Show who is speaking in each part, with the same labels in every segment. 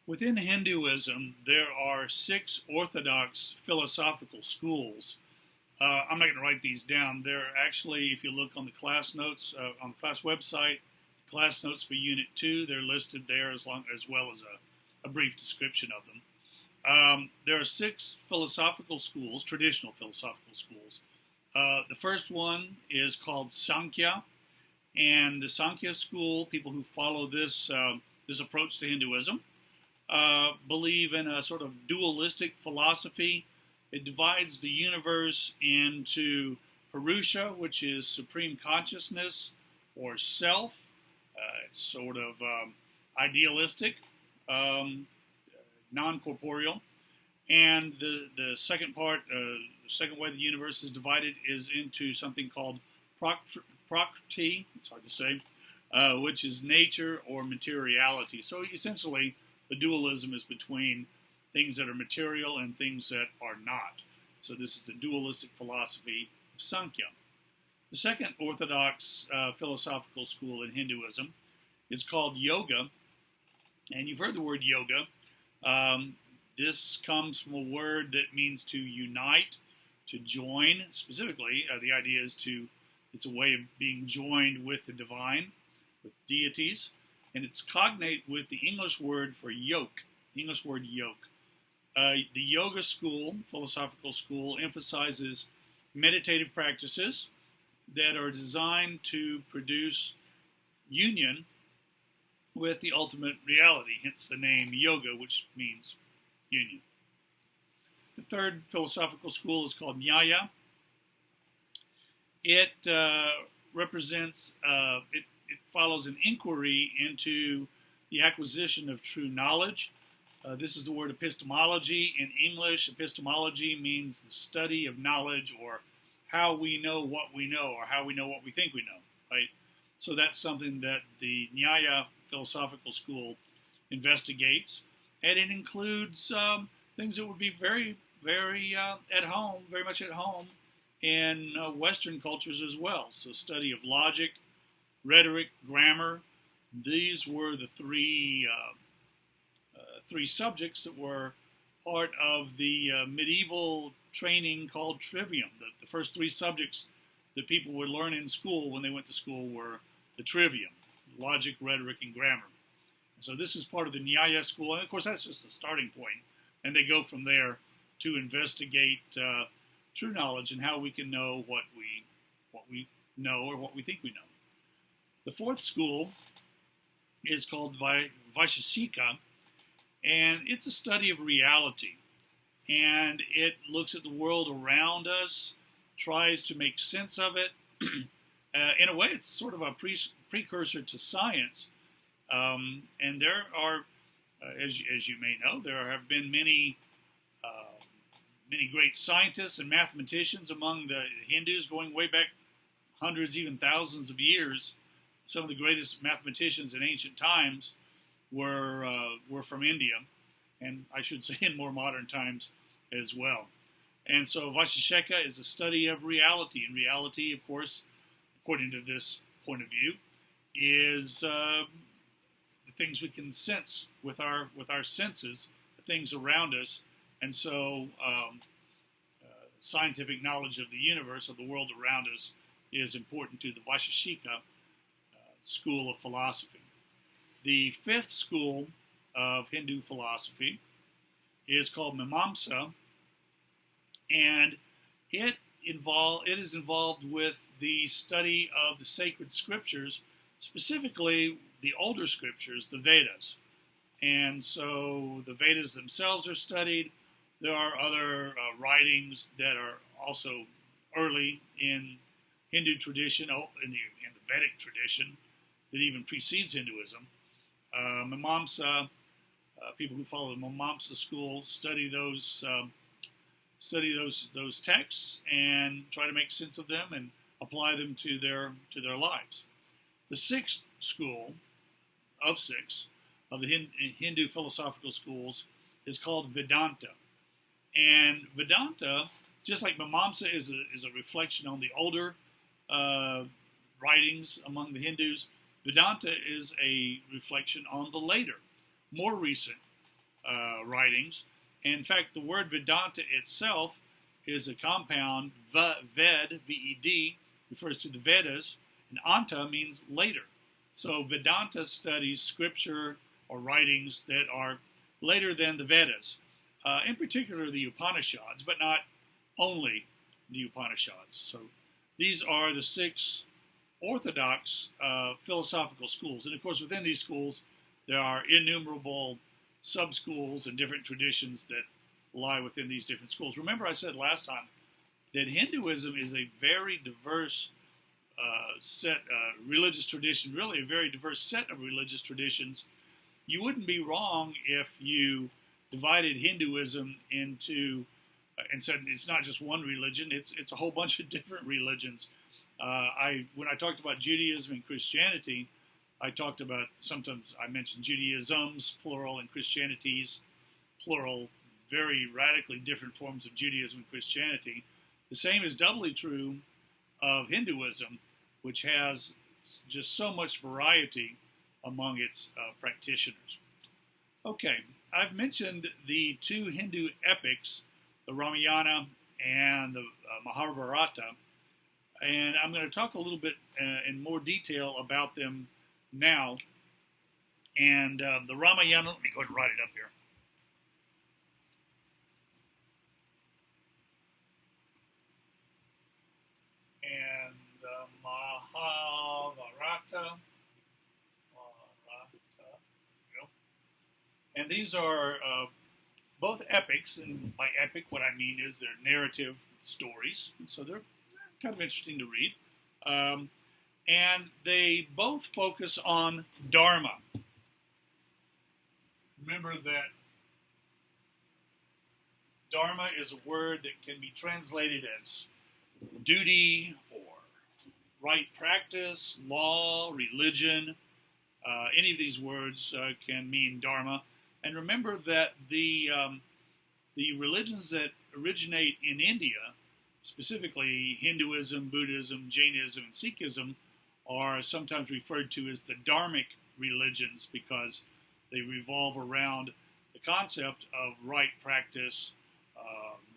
Speaker 1: Within Hinduism, there are six orthodox philosophical schools. I'm not going to write these down. They're actually, if you look on the class notes on the class website, class notes for Unit 2, they're listed there as well as a brief description of them. There are six philosophical schools, traditional philosophical schools. The first one is called Sankhya, and the Sankhya school, people who follow this approach to Hinduism, believe in a sort of dualistic philosophy. It divides the universe into Purusha, which is supreme consciousness or self. It's sort of idealistic, non-corporeal. And the second part, the second way the universe is divided is into something called Prakriti, it's hard to say, which is nature or materiality. So essentially, the dualism is between things that are material and things that are not. So this is the dualistic philosophy of Sankhya. The second orthodox philosophical school in Hinduism is called Yoga, and you've heard the word yoga. This comes from a word that means to unite, to join. Specifically, the idea is it's a way of being joined with the divine, with deities, and it's cognate with the English word for yoke, the English word yoke. The yoga school, philosophical school, emphasizes meditative practices that are designed to produce union with the ultimate reality, hence the name yoga, which means union. The third philosophical school is called Nyaya. It represents, it follows an inquiry into the acquisition of true knowledge. This is the word epistemology in English. Epistemology means the study of knowledge, or how we know what we know, or how we know what we think we know, right? So that's something that the Nyaya philosophical school investigates, and it includes things that would be very, very at home, very much at home in Western cultures as well. So study of logic, rhetoric, grammar. These were the three subjects that were part of the medieval training called trivium. The first three subjects that people would learn in school when they went to school were the trivium: logic, rhetoric, and grammar. So this is part of the Nyaya school, and of course that's just the starting point. And they go from there to investigate true knowledge and how we can know what we know or what we think we know. The fourth school is called Vaisheshika, and it's a study of reality. And it looks at the world around us, tries to make sense of it. In a way, it's sort of a precursor to science. And there are, as you may know, there have been many great scientists and mathematicians among the Hindus going way back hundreds, even thousands of years. Some of the greatest mathematicians in ancient times were from India, and I should say in more modern times as well. And so Vaisheshika is a study of reality, and reality, of course, according to this point of view, is the things we can sense with our senses, the things around us. And so scientific knowledge of the universe, of the world around us, is important to the Vaisheshika school of philosophy. The fifth school of Hindu philosophy is called Mimamsa, and it is involved with the study of the sacred scriptures, specifically the older scriptures, the Vedas. And so the Vedas themselves are studied. There are other writings that are also early in Hindu tradition, in the Vedic tradition, that even precedes Hinduism. Mimamsa, people who follow the Mimamsa school study those texts and try to make sense of them and apply them to their lives. The sixth school of six of the Hindu philosophical schools is called Vedanta, and Vedanta, just like Mimamsa, is a reflection on the older writings among the Hindus. Vedanta is a reflection on the later, more recent writings. And in fact, the word Vedanta itself is a compound. Ved, V-E-D, refers to the Vedas, and Anta means later. So Vedanta studies scripture or writings that are later than the Vedas, in particular the Upanishads, but not only the Upanishads. So these are the 6 orthodox philosophical schools. And of course, within these schools, there are innumerable sub-schools and different traditions that lie within these different schools. Remember, I said last time that Hinduism is a very diverse religious tradition, really a very diverse set of religious traditions. You wouldn't be wrong if you divided Hinduism into and said it's not just one religion; it's a whole bunch of different religions. When I talked about Judaism and Christianity, sometimes I mentioned Judaisms, plural, and Christianities, plural, very radically different forms of Judaism and Christianity. The same is doubly true of Hinduism, which has just so much variety among its practitioners. Okay, I've mentioned the 2 Hindu epics, the Ramayana and the Mahabharata, and I'm going to talk a little bit in more detail about them now. And the Ramayana, let me go ahead and write it up here. And the Mahabharata. And these are both epics, and by epic, what I mean is they're narrative stories, so they're kind of interesting to read. And they both focus on Dharma. Remember that Dharma is a word that can be translated as duty or right practice, law, religion. Any of these words can mean Dharma. And remember that the religions that originate in India, specifically Hinduism, Buddhism, Jainism, and Sikhism, are sometimes referred to as the Dharmic religions because they revolve around the concept of right practice,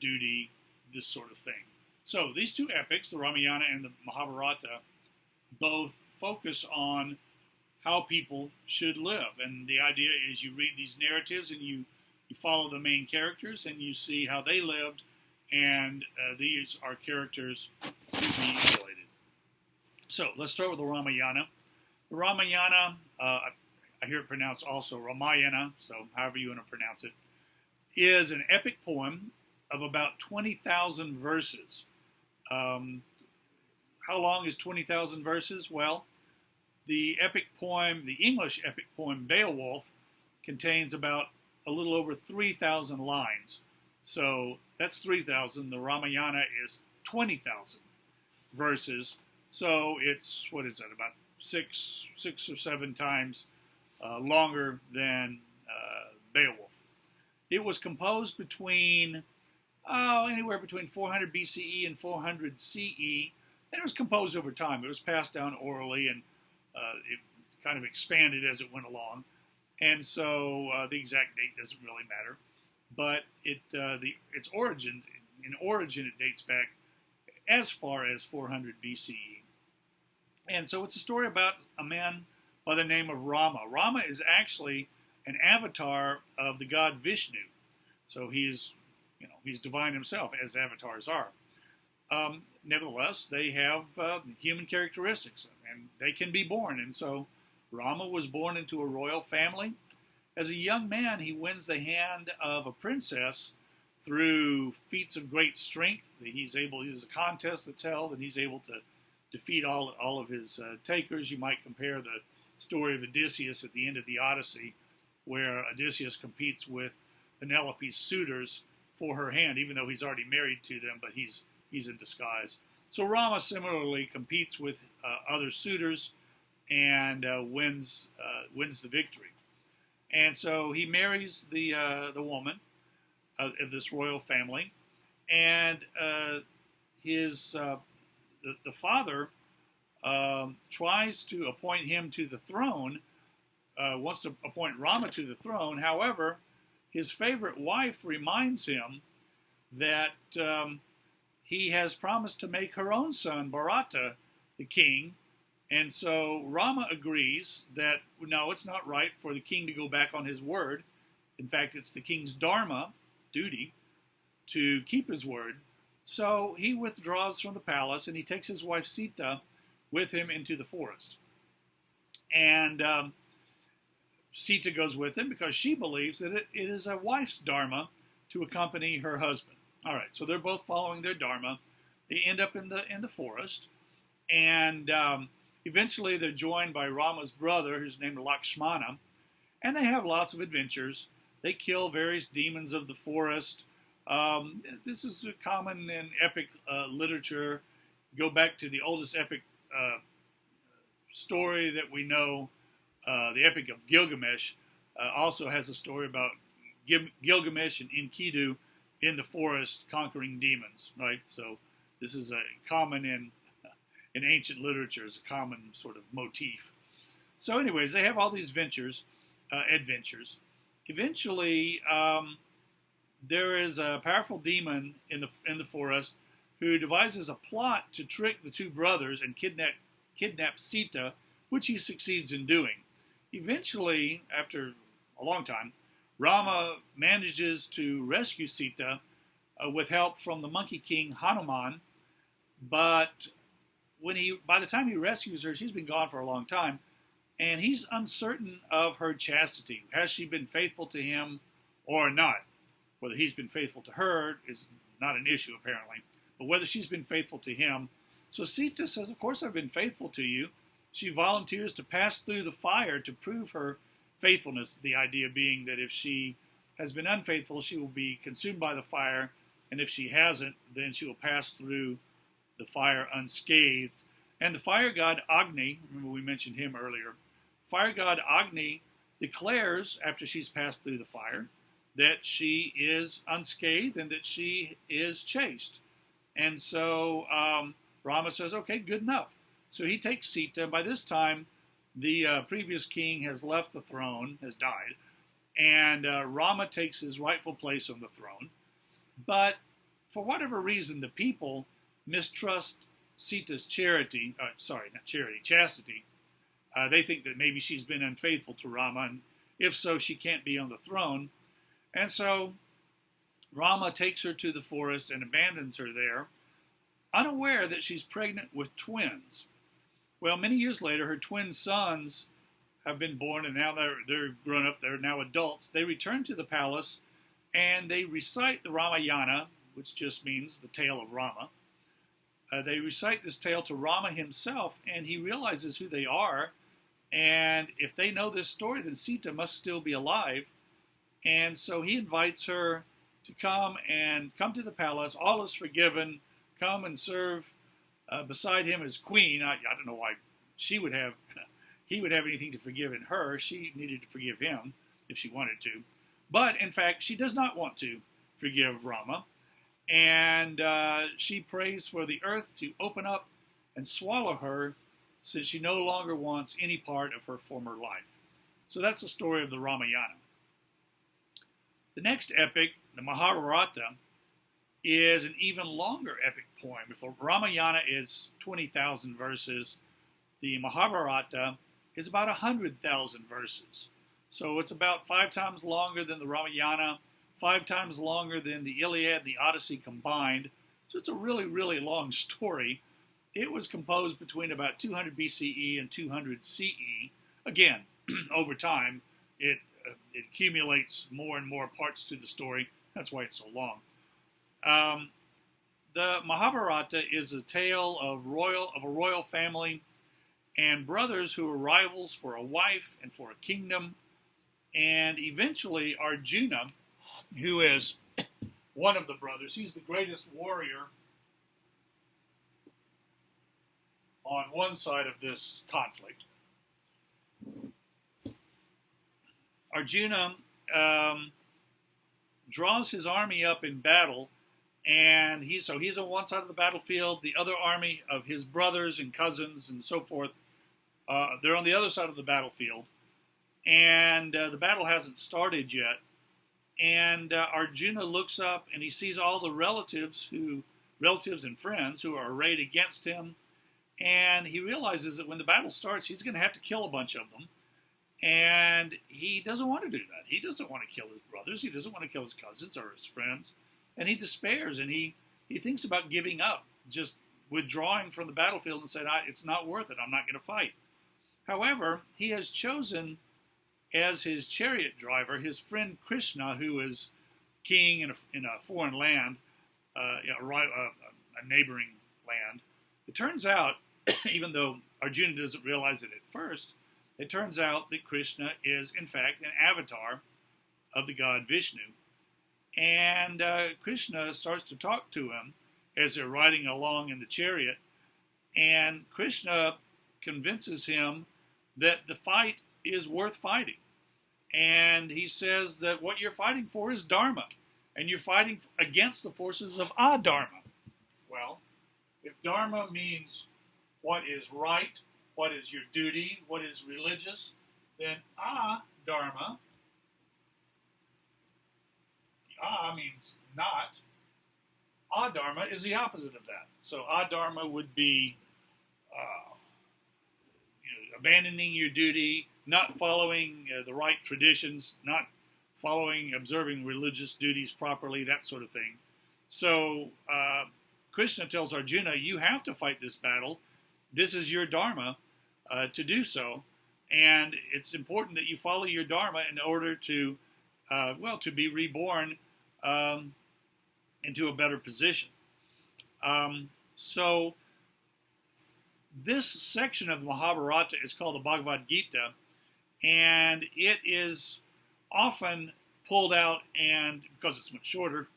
Speaker 1: duty, this sort of thing. So these 2 epics, the Ramayana and the Mahabharata, both focus on how people should live. And the idea is you read these narratives and you follow the main characters and you see how they lived, and these are characters to be emulated. So let's start with the Ramayana. The Ramayana, I hear it pronounced also Ramayana, so however you want to pronounce it, is an epic poem of about 20,000 verses. How long is 20,000 verses? Well, the English epic poem Beowulf, contains about a little over 3,000 lines. So that's 3,000. The Ramayana is 20,000 verses. So it's, about 6 or 7 times longer than Beowulf. It was composed between, anywhere between 400 BCE and 400 CE. And it was composed over time. It was passed down orally, and it kind of expanded as it went along. And so the exact date doesn't really matter. But its origin, it dates back as far as 400 BCE. And so it's a story about a man by the name of Rama. Rama is actually an avatar of the god Vishnu. So he's divine himself, as avatars are. Nevertheless, they have human characteristics, and they can be born. And so Rama was born into a royal family. As a young man, he wins the hand of a princess through feats of great strength. There's a contest that's held, and he's able to defeat all of his takers. You might compare the story of Odysseus at the end of the Odyssey, where Odysseus competes with Penelope's suitors for her hand, even though he's already married to them, but he's in disguise. So Rama similarly competes with other suitors and wins the victory. And so he marries the woman of this royal family, and the father tries to appoint him to the throne, wants to appoint Rama to the throne. However, his favorite wife reminds him that he has promised to make her own son, Bharata, the king. And so Rama agrees that, no, it's not right for the king to go back on his word. In fact, it's the king's dharma, duty, to keep his word. So he withdraws from the palace and he takes his wife Sita with him into the forest. And Sita goes with him because she believes that it is a wife's dharma to accompany her husband. All right, so they're both following their dharma. They end up in the forest, and eventually they're joined by Rama's brother, who's named Lakshmana, and they have lots of adventures. They kill various demons of the forest. This is common in epic literature. Go back to the oldest epic story that we know, the Epic of Gilgamesh, also has a story about Gilgamesh and Enkidu in the forest conquering demons, right? So this is a common in ancient literature, is a common sort of motif. So anyways, they have all these adventures. Eventually, there is a powerful demon in the forest who devises a plot to trick the two brothers and kidnap Sita, which he succeeds in doing. Eventually, after a long time, Rama manages to rescue Sita with help from the Monkey King Hanuman, but by the time he rescues her, she's been gone for a long time, and he's uncertain of her chastity. Has she been faithful to him or not? Whether he's been faithful to her is not an issue, apparently, but whether she's been faithful to him. So Sita says, of course I've been faithful to you. She volunteers to pass through the fire to prove her faithfulness, the idea being that if she has been unfaithful, she will be consumed by the fire, and if she hasn't, then she will pass through the fire unscathed. And the fire god Agni, remember we mentioned him earlier, fire god Agni declares, after she's passed through the fire, that she is unscathed and that she is chaste. And so Rama says, okay, good enough. So he takes Sita. By this time, the previous king has left the throne, has died, and Rama takes his rightful place on the throne. But for whatever reason, the people mistrust Sita's chastity. They think that maybe she's been unfaithful to Rama, and if so, she can't be on the throne. And so Rama takes her to the forest and abandons her there, unaware that she's pregnant with twins. Well, many years later, her twin sons have been born, and now they're grown up. They're now adults. They return to the palace, and they recite the Ramayana, which just means the tale of Rama. They recite this tale to Rama himself, and he realizes who they are. And if they know this story, then Sita must still be alive. And so he invites her to come to the palace. All is forgiven. Come and serve beside him as queen. I don't know why he would have anything to forgive in her. She needed to forgive him if she wanted to. But in fact, she does not want to forgive Rama. And she prays for the earth to open up and swallow her, since she no longer wants any part of her former life. So that's the story of the Ramayana. The next epic, the Mahabharata, is an even longer epic poem. If the Ramayana is 20,000 verses, the Mahabharata is about 100,000 verses. So it's about 5 times longer than the Ramayana, 5 times longer than the Iliad and the Odyssey combined. So it's a really, really long story. It was composed between about 200 BCE and 200 CE. Again, over time, it accumulates more and more parts to the story. That's why it's so long. The Mahabharata is a tale of a royal family and brothers who are rivals for a wife and for a kingdom. And eventually Arjuna, who is one of the brothers, he's the greatest warrior on one side of this conflict. Arjuna draws his army up in battle, and he's on one side of the battlefield. The other army of his brothers and cousins and so forth, they're on the other side of the battlefield, and the battle hasn't started yet. And Arjuna looks up and he sees all the relatives and friends who are arrayed against him, and he realizes that when the battle starts, he's going to have to kill a bunch of them. And he doesn't want to do that. He doesn't want to kill his brothers. He doesn't want to kill his cousins or his friends. And he despairs, and he thinks about giving up, just withdrawing from the battlefield and saying, it's not worth it. I'm not going to fight. However, he has chosen as his chariot driver his friend Krishna, who is king in a foreign land, a neighboring land. It turns out, even though Arjuna doesn't realize it at first, it turns out that Krishna is, in fact, an avatar of the god Vishnu. And Krishna starts to talk to him as they're riding along in the chariot. And Krishna convinces him that the fight is worth fighting. And he says that what you're fighting for is Dharma. And you're fighting against the forces of Adharma. Well, if Dharma means what is right, what is your duty, what is religious, then Adharma, the means not, Adharma is the opposite of that. So Adharma would be abandoning your duty, not following the right traditions, not observing religious duties properly, that sort of thing. So Krishna tells Arjuna, you have to fight this battle. This is your dharma to do so, and it's important that you follow your dharma in order to be reborn into a better position. So this section of the Mahabharata is called the Bhagavad Gita, and it is often pulled out, and because it's much shorter,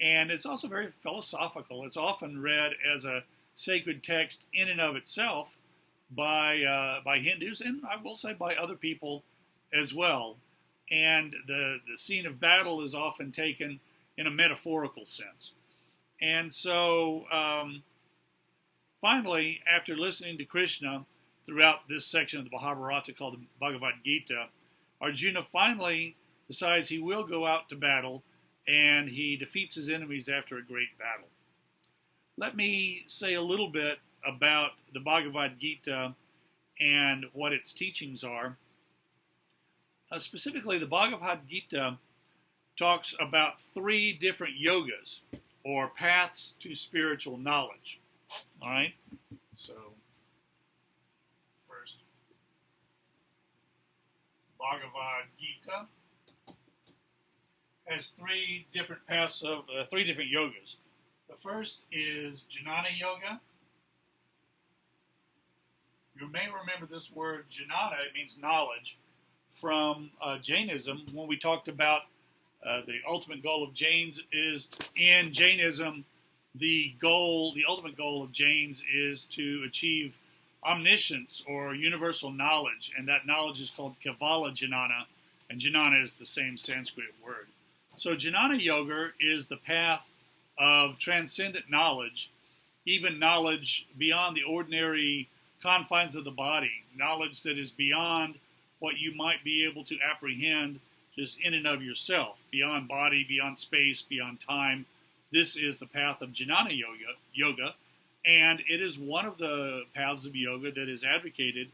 Speaker 1: and it's also very philosophical. It's often read as a sacred text in and of itself by Hindus, and I will say by other people as well. And the scene of battle is often taken in a metaphorical sense. And so finally, after listening to Krishna throughout this section of the Mahabharata called the Bhagavad Gita, Arjuna finally decides he will go out to battle, and he defeats his enemies after a great battle. Let me say a little bit about the Bhagavad Gita and what its teachings are. Specifically, the Bhagavad Gita talks about 3 different yogas, or paths to spiritual knowledge. All right? So, first, Bhagavad Gita has 3 different paths of 3 different yogas. The first is Jnana Yoga. You may remember this word Jnana. It means knowledge. From Jainism, when we talked about the ultimate goal of Jains is, in Jainism, the ultimate goal of Jains is to achieve omniscience or universal knowledge, and that knowledge is called Kevala Jnana, and Jnana is the same Sanskrit word. So Jnana Yoga is the path of transcendent knowledge, even knowledge beyond the ordinary confines of the body, knowledge that is beyond what you might be able to apprehend just in and of yourself, beyond body, beyond space, beyond time. This is the path of Jnana Yoga, and it is one of the paths of yoga that is advocated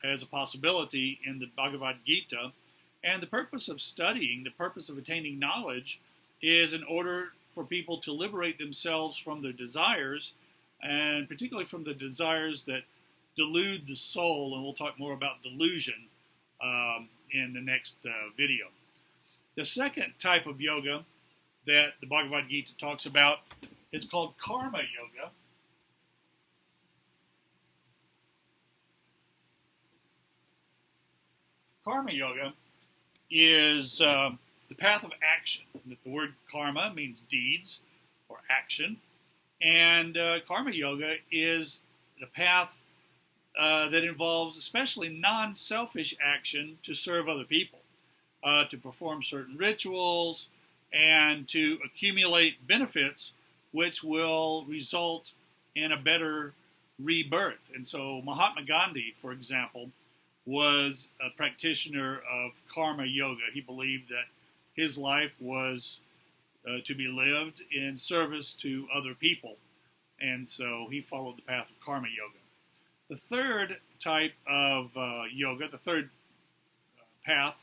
Speaker 1: as a possibility in the Bhagavad Gita. And the purpose of studying, the purpose of attaining knowledge, is in order for people to liberate themselves from their desires, and particularly from the desires that delude the soul, and we'll talk more about delusion in the next video. The second type of yoga that the Bhagavad Gita talks about is called Karma Yoga. Karma Yoga is the path of action. The word karma means deeds or action, and Karma Yoga is the path that involves especially non-selfish action to serve other people, to perform certain rituals, and to accumulate benefits which will result in a better rebirth. And so Mahatma Gandhi, for example, was a practitioner of Karma Yoga. He believed that his life was to be lived in service to other people. And so he followed the path of karma yoga. The third type of yoga, the third path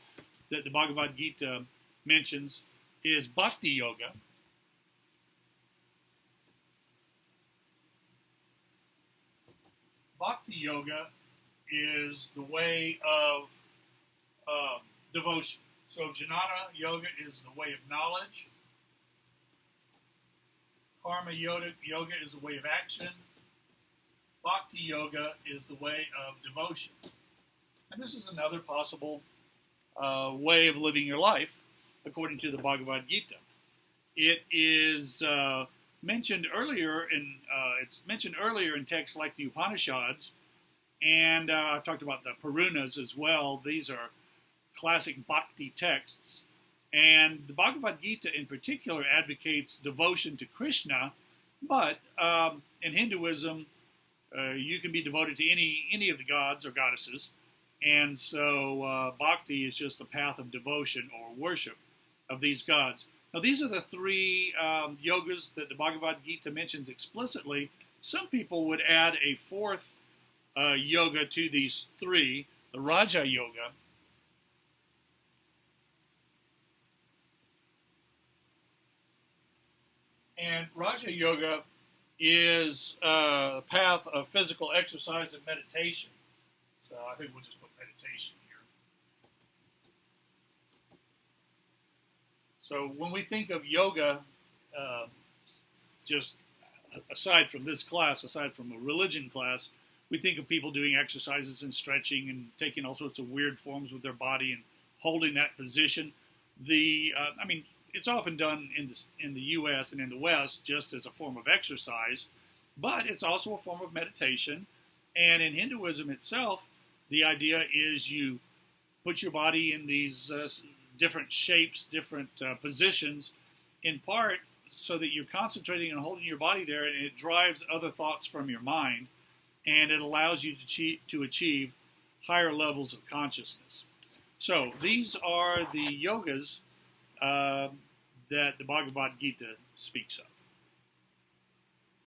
Speaker 1: that the Bhagavad Gita mentions is bhakti yoga. Bhakti yoga is the way of devotion. So jnana yoga is the way of knowledge. Karma yoga is the way of action. Bhakti yoga is the way of devotion. And this is another possible way of living your life, according to the Bhagavad Gita. It is mentioned earlier in texts like the Upanishads, and I've talked about the Purunas as well. These are classic bhakti texts, and the Bhagavad Gita in particular advocates devotion to Krishna, but in Hinduism, you can be devoted to any of the gods or goddesses, and so bhakti is just the path of devotion or worship of these gods. Now, these are the three yogas that the Bhagavad Gita mentions explicitly. Some people would add a fourth yoga to these three, the Raja Yoga. And Raja Yoga is a path of physical exercise and meditation. So I think we'll just put meditation here. So when we think of yoga, just aside from this class, aside from a religion class, we think of people doing exercises and stretching and taking all sorts of weird forms with their body and holding that position. It's often done in the U.S. and in the West just as a form of exercise, but it's also a form of meditation. And in Hinduism itself, the idea is you put your body in these different shapes, different positions, in part so that you're concentrating and holding your body there, and it drives other thoughts from your mind, and it allows you to achieve higher levels of consciousness. So these are the yogas that the Bhagavad Gita speaks of.